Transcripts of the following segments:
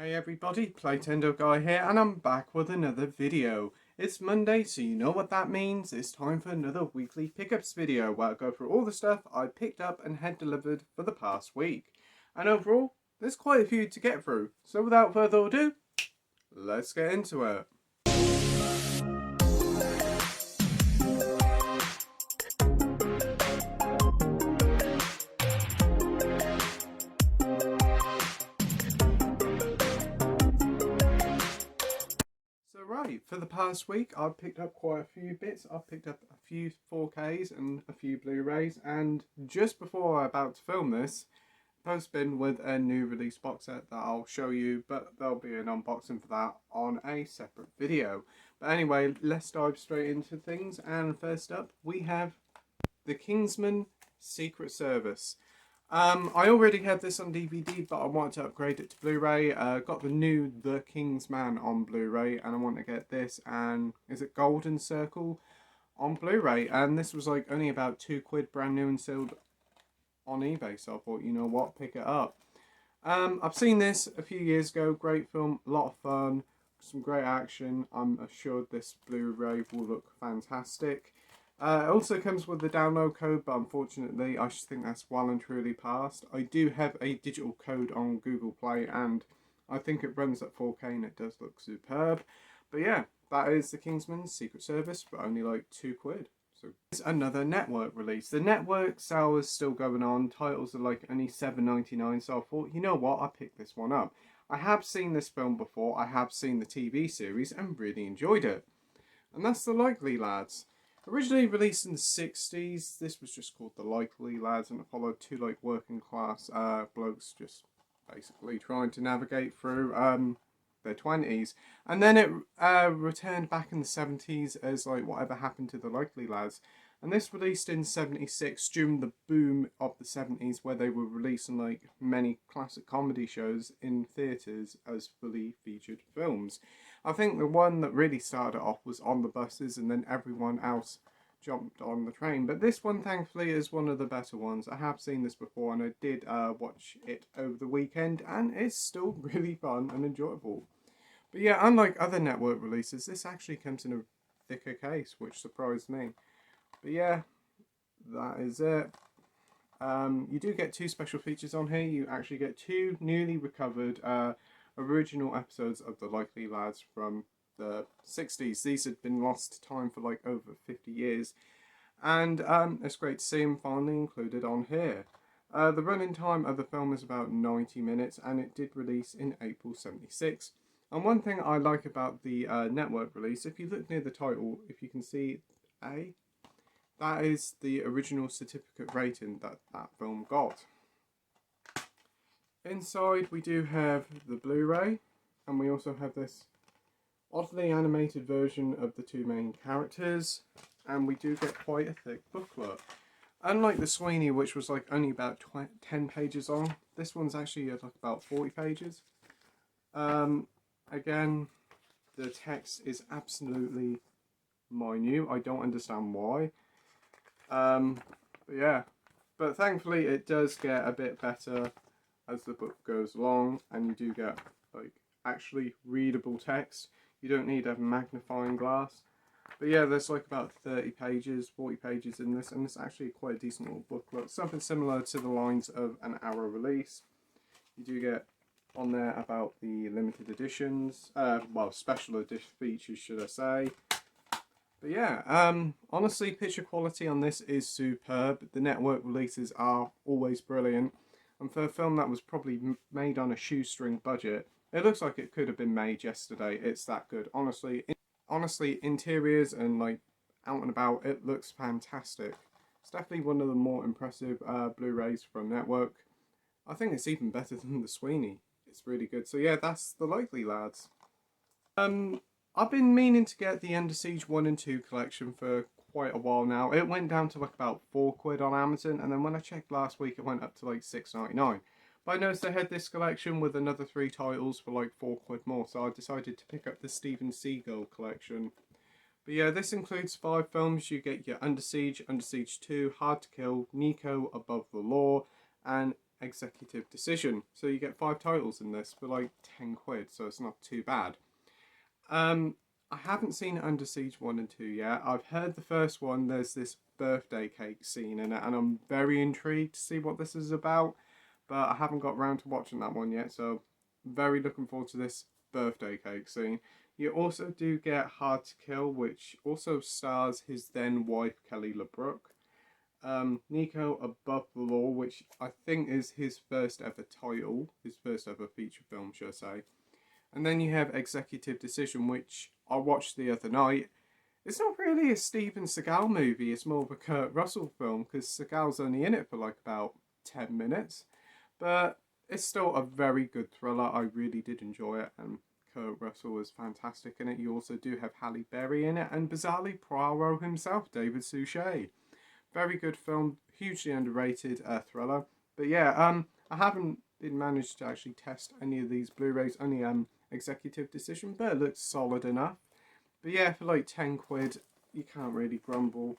Hey everybody, Playtendoguy here, and I'm back with another video. It's Monday, so you know what that means. It's time for another weekly pickups video where I go through all the stuff I picked up and had delivered for the past week. And overall, there's quite a few to get through. So without further ado, let's get into it. Right, for the past week I've picked up quite a few bits. I've picked up a few 4Ks and a few Blu-rays, and just before I'm about to film this, post bin with a new release box set that I'll show you, but there'll be an unboxing for that on a separate video. But anyway, let's dive straight into things, and first up we have the Kingsman Secret Service. I already had this on DVD, but I wanted to upgrade it to Blu-ray. Got the new The Kingsman on Blu-ray, and I want to get this, and is it Golden Circle on Blu-ray? And this was like only about £2 brand new and sealed on eBay, so I thought, you know what, pick it up. I've seen this a few years ago. Great film, a lot of fun, some great action. I'm assured this Blu-ray will look fantastic. It also comes with the download code, but unfortunately I just think that's well and truly past. I do have a digital code on Google Play, and I think it runs at 4K and it does look superb. But yeah, that is the Kingsman Secret Service for only like £2. So it's another network release. The network sale is still going on. Titles are like only $7.99, so I thought, you know what, I picked this one up. I have seen this film before, I have seen the TV series and really enjoyed it. And that's The Likely Lads. Originally released in the 60s, this was just called The Likely Lads, and it followed two like working class blokes just basically trying to navigate through their 20s. And then it returned back in the 70s as like Whatever Happened to the Likely Lads. And this released in 76 during the boom of the 70s, where they were releasing like many classic comedy shows in theatres as fully featured films. I think the one that really started off was On the Buses, and then everyone else jumped on the train. But this one, thankfully, is one of the better ones. I have seen this before, and I did watch it over the weekend, and it's still really fun and enjoyable. But yeah, unlike other network releases, this actually comes in a thicker case, which surprised me. But yeah, that is it. You do get two special features on here. You actually get two newly recovered original episodes of The Likely Lads from the 60s. These had been lost to time for like over 50 years. And it's great to see them finally included on here. The running time of the film is about 90 minutes, and it did release in April 76. And one thing I like about the network release, if you look near the title, if you can see A, that is the original certificate rating that that film got. Inside we do have the Blu-ray, and we also have this oddly animated version of the two main characters, and we do get quite a thick booklet. Unlike the Sweeney, which was like only about 10 pages long, this one's actually like about 40 pages. Again, the text is absolutely minute. I don't understand why. But yeah, but thankfully it does get a bit better as the book goes along, and you do get like actually readable text. You don't need a magnifying glass. But yeah, there's like about 30 pages, 40 pages in this, and it's actually quite a decent little booklet. Something similar to the lines of an Arrow release. You do get on there about the limited editions, well, special edition features, should I say. But yeah, honestly, picture quality on this is superb. The network releases are always brilliant. And for a film that was probably made on a shoestring budget, it looks like it could have been made yesterday. It's that good. Honestly, interiors and like out and about, it looks fantastic. It's definitely one of the more impressive Blu-rays from network. I think it's even better than the Sweeney. It's really good. So yeah, that's The Likely Lads. I've been meaning to get the Under Siege 1 and 2 collection for quite a while now. It went down to like about £4 on Amazon, and then when I checked last week it went up to like $6.99. But I noticed they had this collection with another 3 titles for like £4 more, so I decided to pick up the Steven Seagal collection. But yeah, this includes 5 films. You get your Under Siege, Under Siege 2, Hard to Kill, Nico, Above the Law, and Executive Decision. So you get 5 titles in this for like 10 quid, so it's not too bad. I haven't seen Under Siege 1 and 2 yet. I've heard the first one, there's this birthday cake scene in it, and I'm very intrigued to see what this is about, but I haven't got round to watching that one yet, so very looking forward to this birthday cake scene. You also do get Hard to Kill, which also stars his then wife Kelly LeBrook. Nico Above the Law, which I think is his first ever title, his first ever feature film, should I say. And then you have Executive Decision, which I watched the other night. It's not really a Steven Seagal movie, it's more of a Kurt Russell film, because Seagal's only in it for like about 10 minutes. But it's still a very good thriller. I really did enjoy it, and Kurt Russell was fantastic in it. You also do have Halle Berry in it, and bizarrely Poirot himself, David Suchet. Very good film, hugely underrated thriller. But yeah, I haven't managed to actually test any of these Blu-rays, only Executive Decision, but it looks solid enough. But yeah, for like 10 quid, you can't really grumble.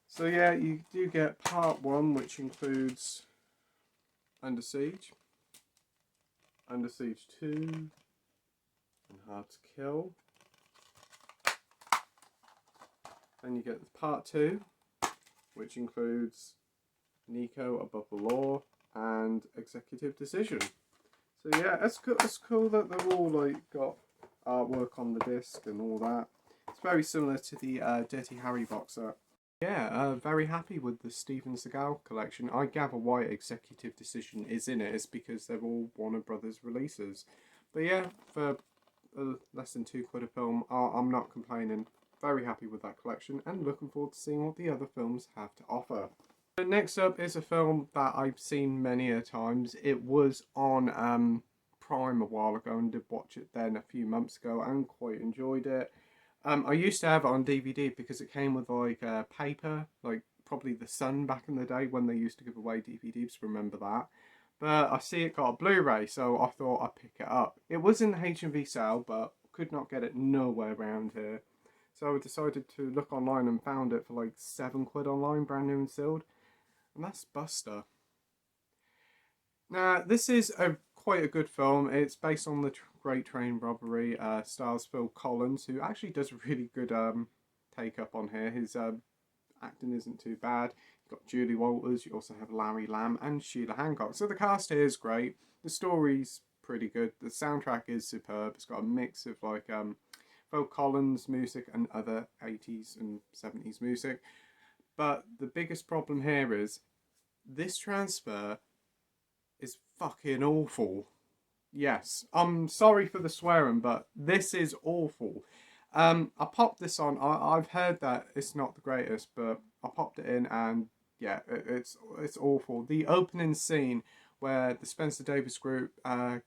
So yeah, you do get part 1, which includes Under Siege, Under Siege 2, and Hard to Kill. Then you get part 2, which includes Nico Above the Law and Executive Decision. So yeah, it's cool that they've all like got artwork on the disc and all that. It's very similar to the Dirty Harry box set. Yeah, very happy with the Steven Seagal collection. I gather why Executive Decision is in it is because they're all Warner Brothers releases. But yeah, for less than 2 quid a film, I'm not complaining. Very happy with that collection and looking forward to seeing what the other films have to offer. Next up is a film that I've seen many a times. It was on Prime a while ago and did watch it then a few months ago and quite enjoyed it. I used to have it on DVD because it came with like paper, like probably The Sun back in the day when they used to give away DVDs, remember that. But I see it got a Blu-ray, so I thought I'd pick it up. It was in the HMV sale, but could not get it nowhere around here. So I decided to look online and found it for like 7 quid online, brand new and sealed. And that's Buster. Now, this is quite a good film. It's based on the Great Train Robbery. Stars Phil Collins, who actually does a really good take up on here. His acting isn't too bad. You've got Julie Walters, you also have Larry Lamb and Sheila Hancock. So the cast here is great. The story's pretty good. The soundtrack is superb. It's got a mix of like Phil Collins music and other 80s and 70s music. But the biggest problem here is this transfer is fucking awful. Yes, I'm sorry for the swearing, but this is awful. I popped this on. I've heard that it's not the greatest, but I popped it in and yeah, it's awful. The opening scene where the Spencer Davis group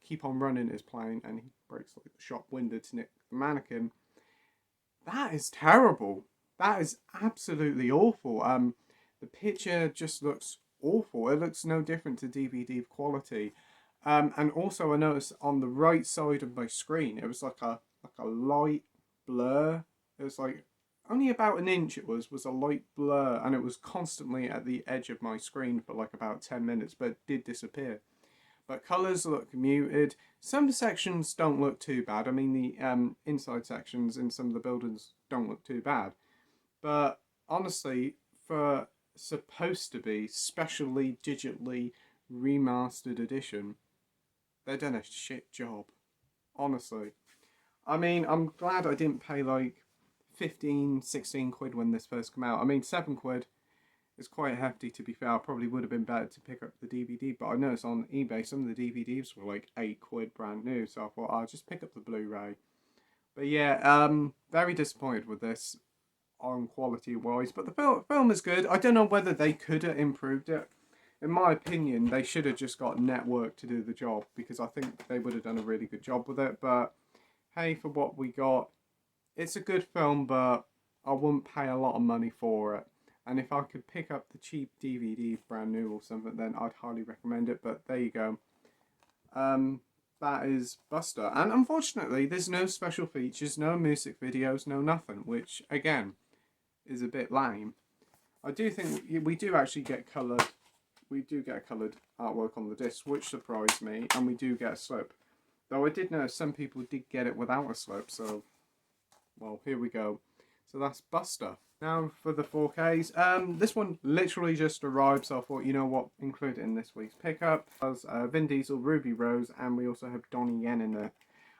Keep On Running is playing and he breaks like the shop window to nick the mannequin. That is terrible. That is absolutely awful. The picture just looks awful. It looks no different to DVD quality. And also I noticed on the right side of my screen, it was like a light blur. It was like only about an inch it was a light blur, and it was constantly at the edge of my screen for like about 10 minutes, but it did disappear. But colours look muted. Some sections don't look too bad. I mean, the inside sections in some of the buildings don't look too bad. But honestly, for supposed to be specially digitally remastered edition, they've done a shit job. Honestly. I mean, I'm glad I didn't pay like 15, 16 quid when this first came out. I mean, 7 quid is quite hefty, to be fair. I probably would have been better to pick up the DVD, but I noticed on eBay some of the DVDs were like 8 quid brand new, so I thought I'll just pick up the Blu-ray. But yeah, very disappointed with this on quality wise, but the film is good. I don't know whether they could have improved it. In my opinion, they should have just got network to do the job, because I think they would have done a really good job with it. But hey, for what we got, it's a good film, but I wouldn't pay a lot of money for it. And if I could pick up the cheap DVD brand new or something, then I'd highly recommend it. But there you go. That is Buster. And unfortunately, there's no special features, no music videos, no nothing, which again is a bit lame. I do think we do actually get coloured we do get a coloured artwork on the disc, which surprised me, and we do get a slip. Though I did know some people did get it without a slip, so, well, here we go. So that's Buster. Now for the 4Ks. This one literally just arrived, so I thought, you know what, include it in this week's pickup. There's Vin Diesel, Ruby Rose, and we also have Donnie Yen in there.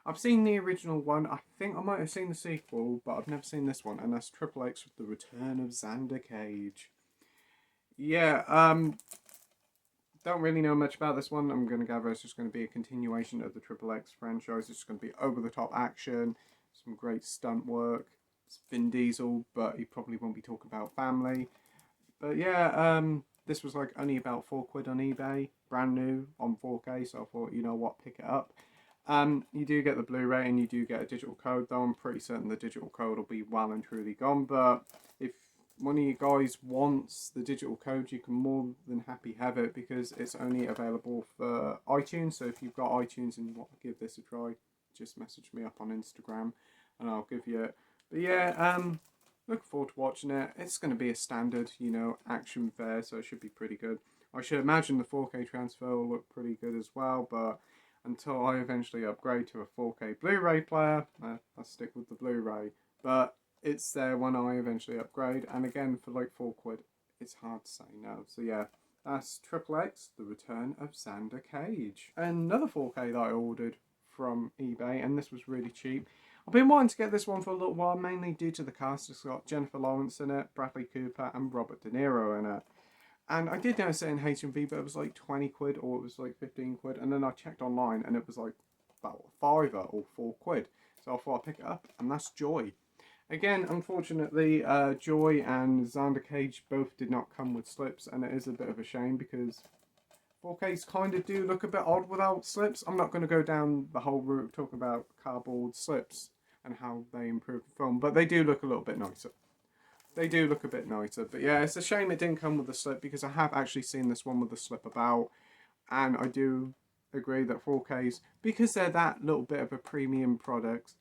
I've seen the original one. I think I might have seen the sequel, but I've never seen this one, and that's Triple X with the Return of Xander Cage. Yeah, don't really know much about this one. I'm going to gather it's just going to be a continuation of the Triple X franchise. It's just going to be over-the-top action, some great stunt work. It's Vin Diesel, but he probably won't be talking about family. But yeah, this was like only about £4 on eBay, brand new on 4K, so I thought, you know what, pick it up. You do get the Blu-ray and you do get a digital code, though I'm pretty certain the digital code will be well and truly gone, but if one of you guys wants the digital code, you can more than happy have it, because it's only available for iTunes. So if you've got iTunes and want to give this a try, just message me up on Instagram and I'll give you it. But yeah, looking forward to watching it. It's going to be a standard, you know, action fare, so it should be pretty good. I should imagine the 4K transfer will look pretty good as well, but until I eventually upgrade to a 4K Blu-ray player, I'll stick with the Blu-ray. But it's there when I eventually upgrade, and again, for like £4, it's hard to say no. So yeah, that's Triple X, The Return of Xander Cage. Another 4K that I ordered from eBay, and this was really cheap. I've been wanting to get this one for a little while, mainly due to the cast. It's got Jennifer Lawrence in it, Bradley Cooper, and Robert De Niro in it. And I did notice it in HMV, but it was like £20 or it was like £15, and then I checked online and it was like about £5 or £4. So I thought I'd pick it up, and that's Joy. Again, unfortunately, Joy and Xander Cage both did not come with slips, and it is a bit of a shame because 4Ks kind of do look a bit odd without slips. I'm not going to go down the whole route of talking about cardboard slips and how they improve the film, but they do look a little bit nicer. They do look a bit nicer, but yeah, it's a shame it didn't come with a slip, because I have actually seen this one with a slip about, and I do agree that 4Ks, because they're that little bit of a premium product,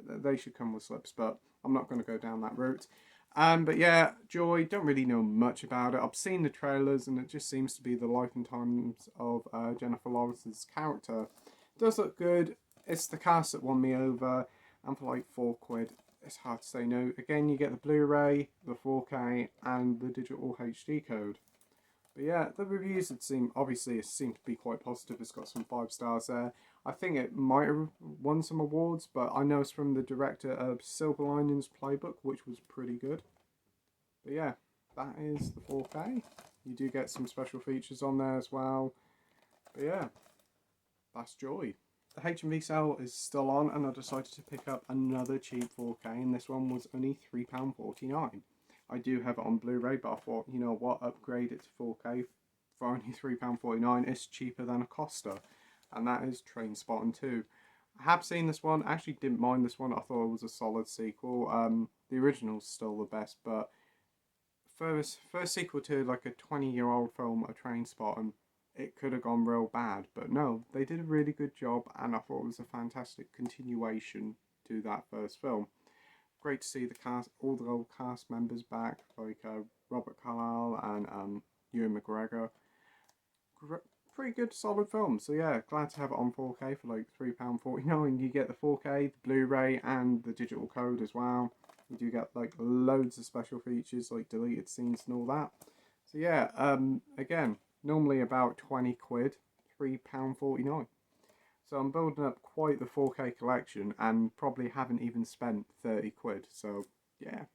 they should come with slips, but I'm not going to go down that route. But yeah, Joy, don't really know much about it. I've seen the trailers and it just seems to be the life and times of Jennifer Lawrence's character. It does look good. It's the cast that won me over, and for like £4, it's hard to say no. Again, you get the Blu-ray, the 4K, and the digital HD code. But yeah, the reviews obviously it seemed to be quite positive. It's got some 5 stars there. I think it might have won some awards, but I know it's from the director of Silver Linings Playbook, which was pretty good. But yeah, that is the 4K. You do get some special features on there as well. But yeah, that's Joy. The HMV sale is still on, and I decided to pick up another cheap 4K, and this one was only £3.49. I do have it on Blu-ray, but I thought, you know what, upgrade it to 4K for only £3.49. It's cheaper than a Costa, and that is Trainspotting 2. I have seen this one. I actually didn't mind this one. I thought it was a solid sequel. The original's still the best, but first sequel to like a 20-year-old film, a Trainspotting, it could have gone real bad, but no, they did a really good job, and I thought it was a fantastic continuation to that first film. Great to see the cast, all the old cast members back, like Robert Carlyle and Ewan McGregor. Pretty good, solid film. So yeah, glad to have it on 4K for like £3.49. You get the 4K, the Blu-ray, and the digital code as well. You do get like loads of special features like deleted scenes and all that. So yeah, again, normally about £20, £3.49. So I'm building up quite the 4K collection and probably haven't even spent £30. So yeah,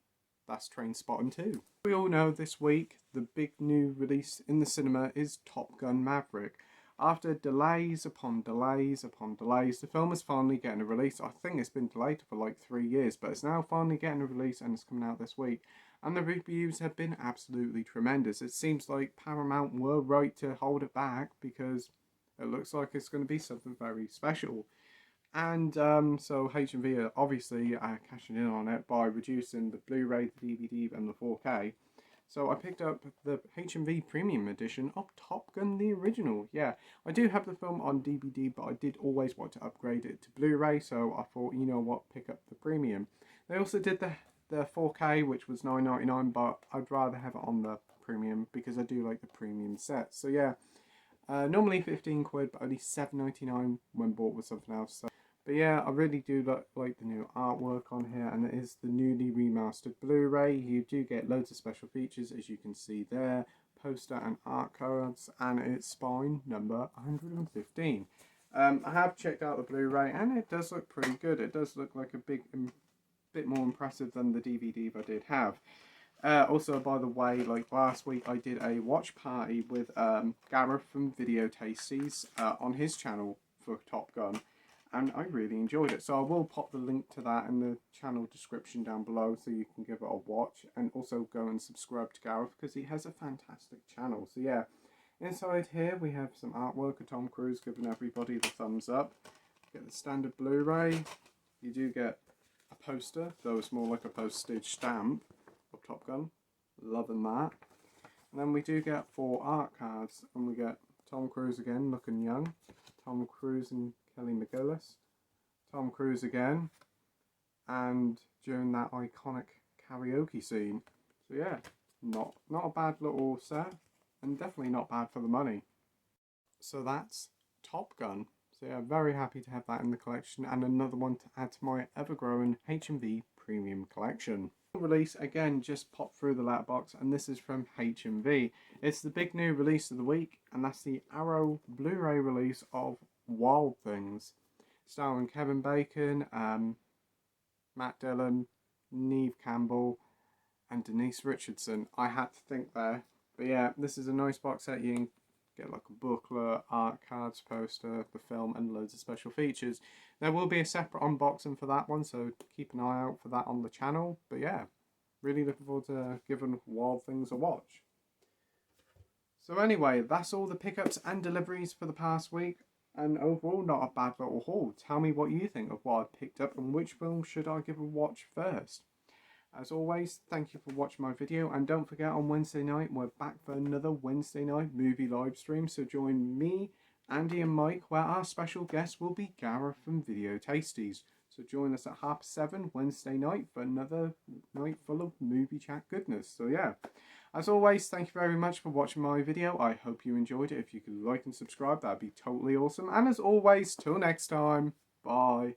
that's Trainspotting 2. We all know this week the big new release in the cinema is Top Gun Maverick. After delays upon delays upon delays, the film is finally getting a release. I think it's been delayed for like 3 years, but it's now finally getting a release and it's coming out this week. And the reviews have been absolutely tremendous. It seems like Paramount were right to hold it back, because it looks like it's going to be something very special. And so HMV are obviously cashing in on it by reducing the Blu-ray, the DVD and the 4K. So I picked up the HMV Premium Edition of Top Gun the original. Yeah, I do have the film on DVD, but I did always want to upgrade it to Blu-ray, so I thought, you know what, pick up the Premium. They also did the 4K, which was $9.99, but I'd rather have it on the premium because I do like the premium set. So yeah, normally 15 quid, but only £7.99 when bought with something else. So, but yeah, I really do like the new artwork on here, and it is the newly remastered Blu-ray. You do get loads of special features, as you can see there, poster and art cards, and it's spine number 115. I have checked out the Blu-ray, and it does look pretty good. It does look like a bit more impressive than the DVD I did have. Also, by the way, like last week, I did a watch party with Gareth from Video Tasties on his channel for Top Gun, and I really enjoyed it. So I will pop the link to that in the channel description down below so you can give it a watch, and also go and subscribe to Gareth because he has a fantastic channel. So yeah, inside here we have some artwork of Tom Cruise giving everybody the thumbs up. Get the standard Blu-ray. You do get a poster, though it's more like a postage stamp of Top Gun. Loving that. And then we do get 4 art cards, and we get Tom Cruise again looking young, Tom Cruise and Kelly McGillis, Tom Cruise again, and during that iconic karaoke scene. So yeah, not a bad little set, and definitely not bad for the money. So that's Top Gun. So yeah, very happy to have that in the collection, and another one to add to my ever-growing HMV premium collection. Release again just popped through the letterbox, and this is from HMV. It's the big new release of the week, and that's the Arrow Blu-ray release of Wild Things, starring Kevin Bacon, Matt Dillon, Neve Campbell, and Denise Richardson. I had to think there, but yeah, this is a nice box set. You can get like a booklet, art cards, poster, the film, and loads of special features. There will be a separate unboxing for that one, so keep an eye out for that on the channel. But yeah, really looking forward to giving Wild Things a watch. So anyway, that's all the pickups and deliveries for the past week, and overall not a bad little haul. Tell me what you think of what I picked up, and which film should I give a watch first. As always, thank you for watching my video, and don't forget, on Wednesday night we're back for another Wednesday night movie live stream, so join me, Andy and Mike, where our special guest will be Gareth from Video Tasties. So join us at 7:30 Wednesday night for another night full of movie chat goodness. So yeah, as always, thank you very much for watching my video. I hope you enjoyed it. If you could like and subscribe, that'd be totally awesome. And as always, till next time, bye.